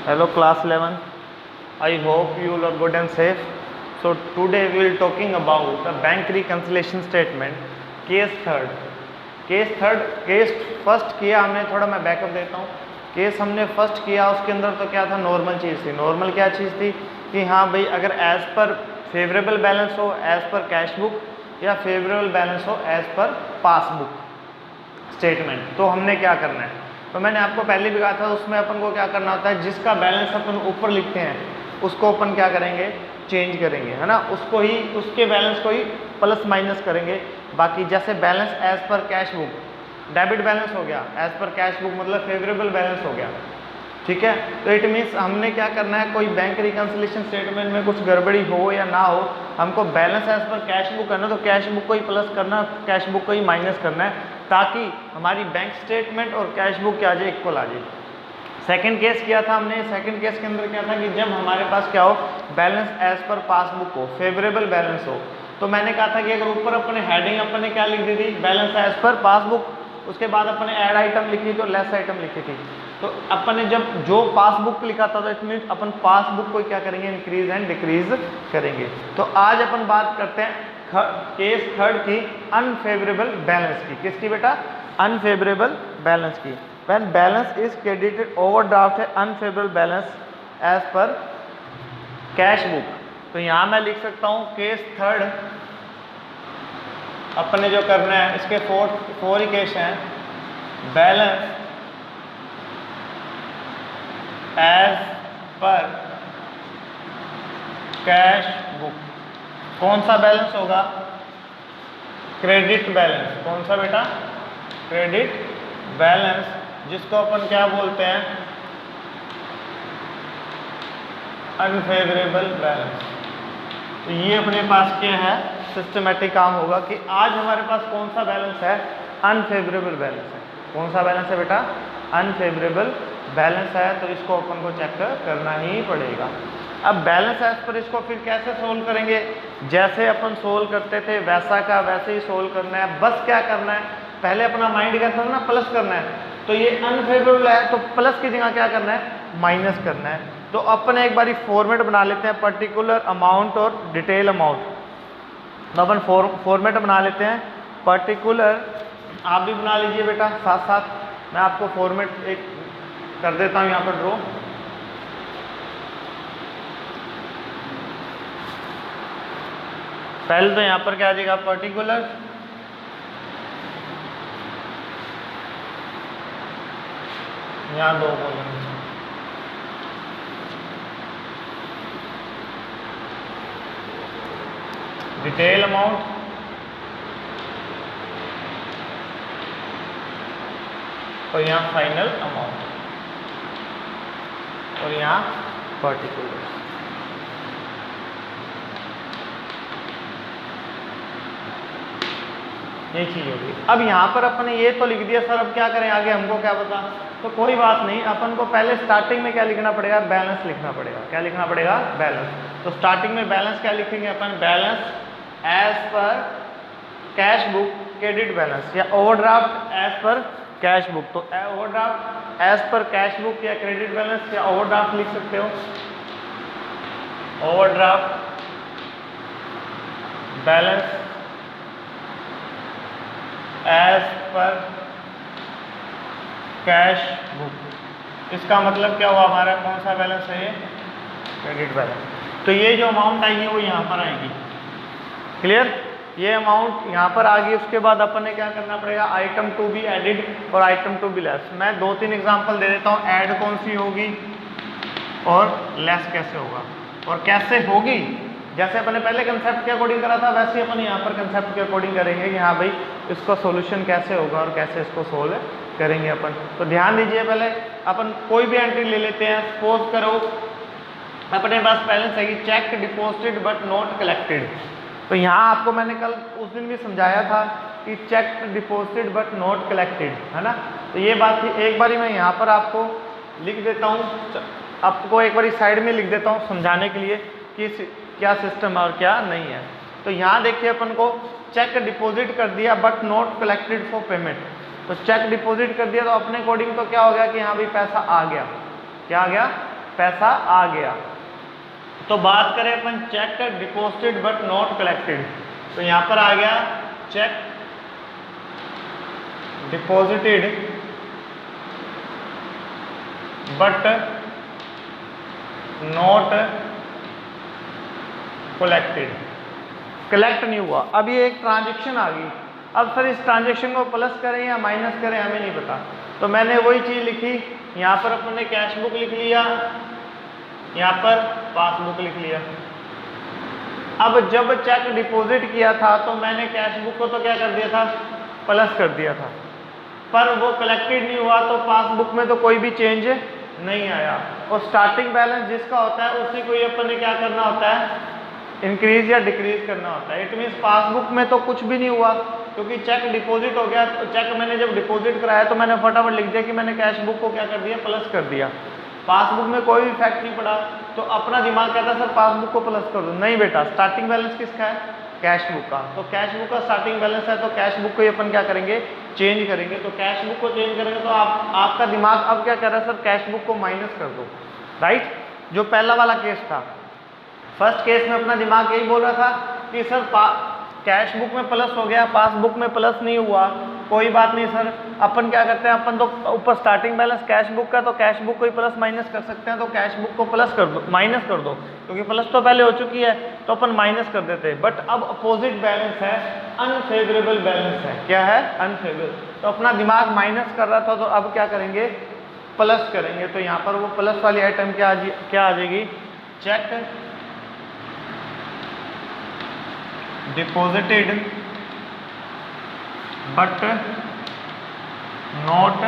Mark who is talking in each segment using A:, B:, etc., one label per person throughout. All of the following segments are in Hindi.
A: Hello class 11. I hope you all are good and safe. So today we will talking about the bank reconciliation statement. Case third. Case first किया हमने, थोड़ा मैं बैकअप देता हूँ। केस हमने फर्स्ट किया, उसके अंदर तो क्या था, नॉर्मल चीज़ थी। नॉर्मल क्या चीज़ थी कि हाँ भाई, अगर एज पर फेवरेबल बैलेंस हो एज पर कैश बुक, या फेवरेबल बैलेंस हो एज पर पासबुक स्टेटमेंट, तो हमने क्या करना है। तो मैंने आपको पहले भी कहा था, उसमें अपन को क्या करना होता है, जिसका बैलेंस अपन ऊपर लिखते हैं उसको अपन क्या करेंगे, चेंज करेंगे, है ना, उसको ही, उसके बैलेंस को ही प्लस माइनस करेंगे। बाकी जैसे balance as per cash book debit balance हो गया, एज पर कैश बुक मतलब फेवरेबल बैलेंस हो गया, ठीक है। तो इट मीन्स हमने क्या करना है, कोई बैंक रिकंसिलिएशन स्टेटमेंट में कुछ गड़बड़ी हो या ना हो, हमको balance as per cash book करना, तो कैश बुक को ही प्लस करना, कैश बुक को ही माइनस करना है, ताकि हमारी बैंक स्टेटमेंट और कैश बुक क्या आ जाए, इक्वल आ जाए। सेकंड केस किया था हमने। सेकंड केस के अंदर क्या था कि जब हमारे पास क्या हो, बैलेंस एज पर पासबुक हो, फेवरेबल बैलेंस हो, तो मैंने कहा था कि अगर ऊपर अपने हेडिंग अपने क्या लिख दी थी, बैलेंस एज पर पासबुक, उसके बाद अपने ऐड आइटम लिखी तो लेस आइटम लिखी थी। तो अपन ने जब जो पासबुक लिखा था, तो इट मीन्स अपन पासबुक को क्या करेंगे, इंक्रीज एंड डिक्रीज करेंगे। तो आज अपन बात करते हैं केस थर्ड की, अनफेवरेबल बैलेंस की। किसकी बेटा, अनफेवरेबल बैलेंस की। When balance is credited, overdraft है unfavourable balance as per cash book. तो यहाँ मैं लिख सकता हूँ केस थर्ड, अपने जो करना है, इसके फोर ही केस हैं। Balance as per cash book, कौन सा बैलेंस होगा, क्रेडिट बैलेंस। कौन सा बेटा, क्रेडिट बैलेंस, जिसको अपन क्या बोलते हैं, अनफेवरेबल बैलेंस। तो ये अपने पास क्या है, सिस्टमेटिक काम होगा कि आज हमारे पास कौन सा बैलेंस है, अनफेवरेबल बैलेंस है। कौन सा बैलेंस है बेटा, अनफेवरेबल बैलेंस है, तो इसको अपन को चेक करना ही पड़ेगा। अब बैलेंस एज पर इसको फिर कैसे सोल्व करेंगे, जैसे अपन सोल्व करते थे वैसा का वैसे ही सोल्व करना है। बस क्या करना है, पहले अपना माइंड क्या करना है, प्लस करना है। तो ये अनफेवरेबल है, तो प्लस की जगह क्या करना है, माइनस करना है। तो अपन एक बारी फॉर्मेट बना लेते हैं, पर्टिकुलर अमाउंट और डिटेल अमाउंट। तो अपन फॉर्मेट बना लेते हैं, पर्टिकुलर, आप भी बना लीजिए बेटा साथ साथ। मैं आपको फॉर्मेट एक कर देता हूँ यहाँ पर ड्रॉ। पहले तो यहाँ पर क्या आ जाएगा, पर्टिकुलर, यहाँ दो कॉलम, डिटेल अमाउंट, और यहाँ फाइनल अमाउंट, और यहाँ पर्टिकुलर। ये चीज होगी। अब यहाँ पर अपन ने ये तो लिख दिया सर, अब क्या करें आगे, हमको क्या पता। तो कोई बात नहीं, अपन को पहले स्टार्टिंग में क्या लिखना पड़ेगा, बैलेंस लिखना पड़ेगा। क्या लिखना पड़ेगा, बैलेंस। तो स्टार्टिंग में बैलेंस क्या लिखेंगे अपन, balance as per cash book credit balance, या overdraft as per cash book. तो overdraft as per cash book या क्रेडिट बैलेंस, या ओवरड्राफ्ट लिख सकते हो, overdraft balance as per cash book. इसका मतलब क्या हुआ, हमारा कौन सा बैलेंस है, ये क्रेडिट बैलेंस। तो ये जो अमाउंट आएगी वो यहाँ पर आएगी, क्लियर। ये अमाउंट यहाँ पर आ गई। उसके बाद अपन ने क्या करना पड़ेगा, आइटम टू बी एडिड और आइटम टू बी लेस। मैं दो तीन एग्जांपल दे देता हूँ, ऐड कौन सी होगी और लेस कैसे होगा, और कैसे होगी। जैसे अपने पहले कंसेप्ट के अकॉर्डिंग करा था, वैसे ही अपन यहाँ पर कंसेप्ट के अकॉर्डिंग करेंगे कि हाँ भाई इसका सॉल्यूशन कैसे होगा और कैसे इसको सोल्व करेंगे अपन। तो ध्यान दीजिए, पहले अपन कोई भी एंट्री ले लेते हैं। सपोज करो अपने पास बैलेंस है कि check deposited but not collected. तो यहाँ आपको मैंने कल उस दिन भी समझाया था कि check deposited but not collected, है ना। तो ये बात थी। एक बारी मैं यहाँ पर आपको लिख देता हूँ, आपको एक बारी साइड में लिख देता हूँ समझाने के लिए कि क्या सिस्टम है और क्या नहीं है। तो यहाँ देखिए, अपन को चेक डिपॉजिट कर दिया but not collected for payment. तो चेक डिपॉजिट कर दिया तो अपने अकॉर्डिंग तो क्या हो गया कि हाँ भाई पैसा आ गया। क्या आ गया, पैसा आ गया। तो बात करें अपन cheque deposited but not collected, तो यहाँ पर आ गया cheque deposited but not collected, collect नहीं हुआ। अब ये एक ट्रांजेक्शन आ गई। अब सर इस ट्रांजेक्शन को प्लस करें या माइनस करें हमें नहीं पता, तो मैंने वही चीज़ लिखी, यहाँ पर अपन ने कैश बुक लिख लिया, यहाँ पर पासबुक लिख लिया। अब जब चेक डिपॉजिट किया था तो मैंने कैश बुक को तो क्या कर दिया था, प्लस कर दिया था, पर वो कलेक्टेड नहीं हुआ तो पासबुक में तो कोई भी चेंज नहीं आया। और स्टार्टिंग बैलेंस जिसका होता है उसी को ही अपन ने क्या करना होता है, इंक्रीज या डिक्रीज करना होता है। इट मीन्स पासबुक में तो कुछ भी नहीं हुआ क्योंकि चेक डिपॉजिट हो गया। तो चेक मैंने जब डिपॉजिट कराया तो मैंने फटाफट लिख दिया कि मैंने कैश बुक को क्या कर दिया, प्लस कर दिया। पासबुक में कोई इफेक्ट नहीं पड़ा। तो अपना दिमाग कहता है सर पासबुक को प्लस कर दो, नहीं बेटा, स्टार्टिंग बैलेंस किसका है, कैश बुक का। तो कैश बुक का स्टार्टिंग बैलेंस है तो कैश बुक को ही अपन क्या करेंगे, चेंज करेंगे। तो कैश बुक को चेंज करेंगे तो आपका दिमाग अब क्या कह रहा है, सर कैश बुक को माइनस कर दो, राइट। जो पहला वाला केस था, फर्स्ट केस में अपना दिमाग यही बोल रहा था कि सर कैश बुक में प्लस हो गया, पासबुक में प्लस नहीं हुआ, कोई बात नहीं सर। अपन क्या करते हैं, अपन तो ऊपर स्टार्टिंग बैलेंस कैश बुक का, तो कैश बुक को ही प्लस माइनस कर सकते हैं। तो कैश बुक को प्लस कर दो, माइनस कर दो, क्योंकि प्लस तो पहले हो चुकी है तो अपन माइनस कर देते हैं। बट अब अपोजिट बैलेंस है, अनफेवरेबल बैलेंस है। क्या है, अनफेवरेबल। तो अपना दिमाग माइनस कर रहा था तो अब क्या करेंगे, प्लस करेंगे। तो यहाँ पर वो प्लस वाली आइटम क्या आ जाएगी, check deposited but not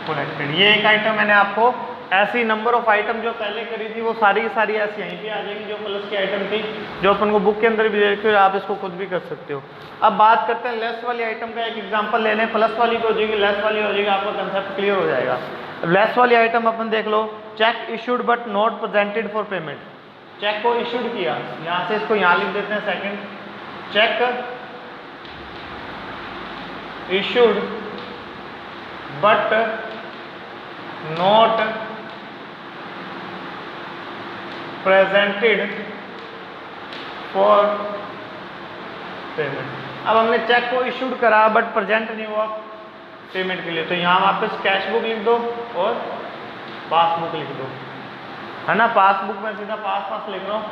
A: collected. ये एक आइटम मैंने आपको, ऐसी नंबर ऑफ आइटम जो पहले करी थी वो सारी की सारी ऐसी यहीं पे आ जाएगी जो प्लस की आइटम थी, जो अपन को बुक के अंदर भी दे रखी है, आप इसको खुद भी कर सकते हो। अब बात करते हैं लेस वाली आइटम का। एक एग्जांपल ले लें, प्लस वाली हो जाएगी, लेस वाली हो जाएगी, आपका कंसेप्ट क्लियर हो जाएगा। लेस वाली आइटम अपन देख लो, cheque issued but not presented for payment. Cheque को इशूड किया, यहाँ से इसको यहाँ लिख देते हैं second, cheque issued but not presented for payment. अब हमने चेक को इशूड करा बट प्रेजेंट नहीं हुआ पेमेंट के लिए, तो यहाँ वापस कैश बुक लिख दो और पासबुक लिख दो, है ना। पासबुक में सीधा पास लिख रहा हूँ,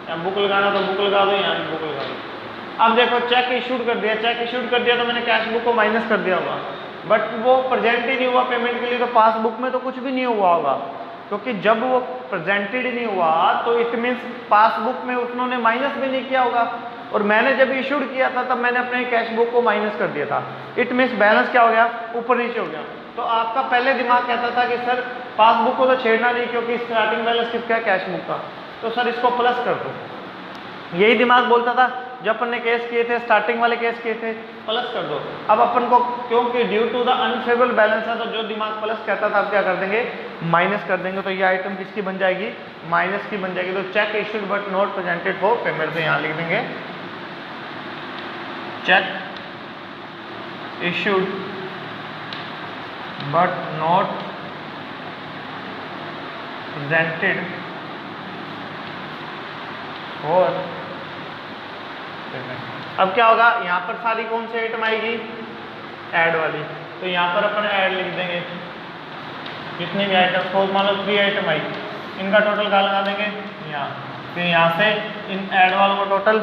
A: या बुक लगाना तो बुक लगा दो, यहाँ बुक लगा दो। अब देखो चेक इशूड कर दिया, चेक इशूड कर दिया तो मैंने कैश बुक को माइनस कर दिया होगा, बट वो प्रेजेंट ही नहीं हुआ पेमेंट के लिए, तो पासबुक में तो कुछ भी नहीं हुआ होगा, क्योंकि जब वो प्रेजेंटेड नहीं हुआ तो इट मीन्स पासबुक में उन्होंने माइनस भी नहीं किया होगा। और मैंने जब इशूड किया था तब मैंने अपने कैश बुक को माइनस कर दिया था। इट मीन्स बैलेंस क्या हो गया, ऊपर नीचे हो गया। तो आपका पहले दिमाग कहता था कि सर पासबुक को तो छेड़ना नहीं क्योंकि स्टार्टिंग बैलेंस किसका है, कैश बुक का, तो सर इसको प्लस कर दो। यही दिमाग बोलता था जब अपन ने केस किए थे, स्टार्टिंग वाले केस किए थे, प्लस कर दो। अब अपन को क्योंकि due to the unfavourable balance है तो जो दिमाग प्लस कहता था अब क्या कर देंगे, माइनस कर देंगे। तो ये आइटम किसकी बन जाएगी, माइनस की बन जाएगी। तो check issued but not presented for payment, तो यहाँ लिख देंगे check issued but not presented for payment. अब क्या होगा, यहाँ पर सारी कौन सी आइटम आएगी, ऐड वाली, तो यहाँ पर अपन ऐड लिख देंगे। जितनी भी आइटम, सपोज मान लो 3 आइटम आई, इनका टोटल क्या लगा देंगे यहाँ, फिर यहाँ से इन ऐड वालों को टोटल,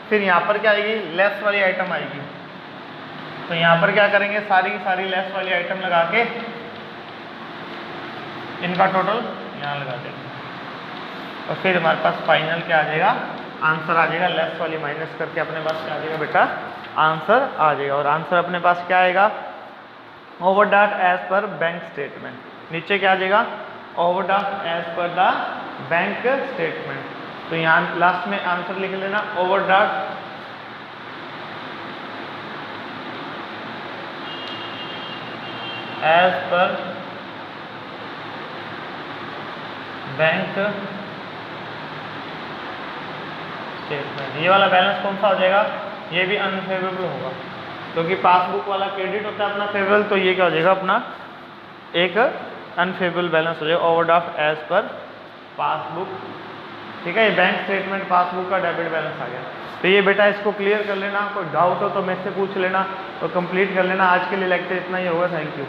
A: फिर यहाँ पर क्या आएगी, लेस वाली आइटम आएगी, तो यहाँ पर क्या करेंगे, सारी की सारी लेस वाली आइटम लगा के इनका टोटल यहाँ लगा देंगे, और फिर हमारे पास फाइनल क्या आ जाएगा, आंसर आ जाएगा। लेस वाली माइनस करके अपने पास क्या आ जाएगा बेटा, आंसर आ जाएगा। और आंसर अपने पास क्या आएगा, overdraft as per bank statement. नीचे क्या आ जाएगा, overdraft as per the bank statement. तो यहाँ लास्ट में आंसर लिख लेना, overdraft as per bank statement. ये वाला बैलेंस कौन सा हो जाएगा, ये भी अनफेवरेबल होगा, क्योंकि पासबुक वाला क्रेडिट होता है अपना फेवरेबल, तो ये क्या हो जाएगा अपना एक अनफेवरेबल बैलेंस हो जाएगा, ओवरड्राफ्ट एज पर पासबुक। ठीक है, ये बैंक स्टेटमेंट पासबुक का डेबिट बैलेंस आ गया। तो ये बेटा इसको क्लियर कर लेना, कोई डाउट हो तो मेरे से पूछ लेना, तो कंप्लीट कर लेना। आज के लिए लेक्चर इतना ही होगा। Thank you.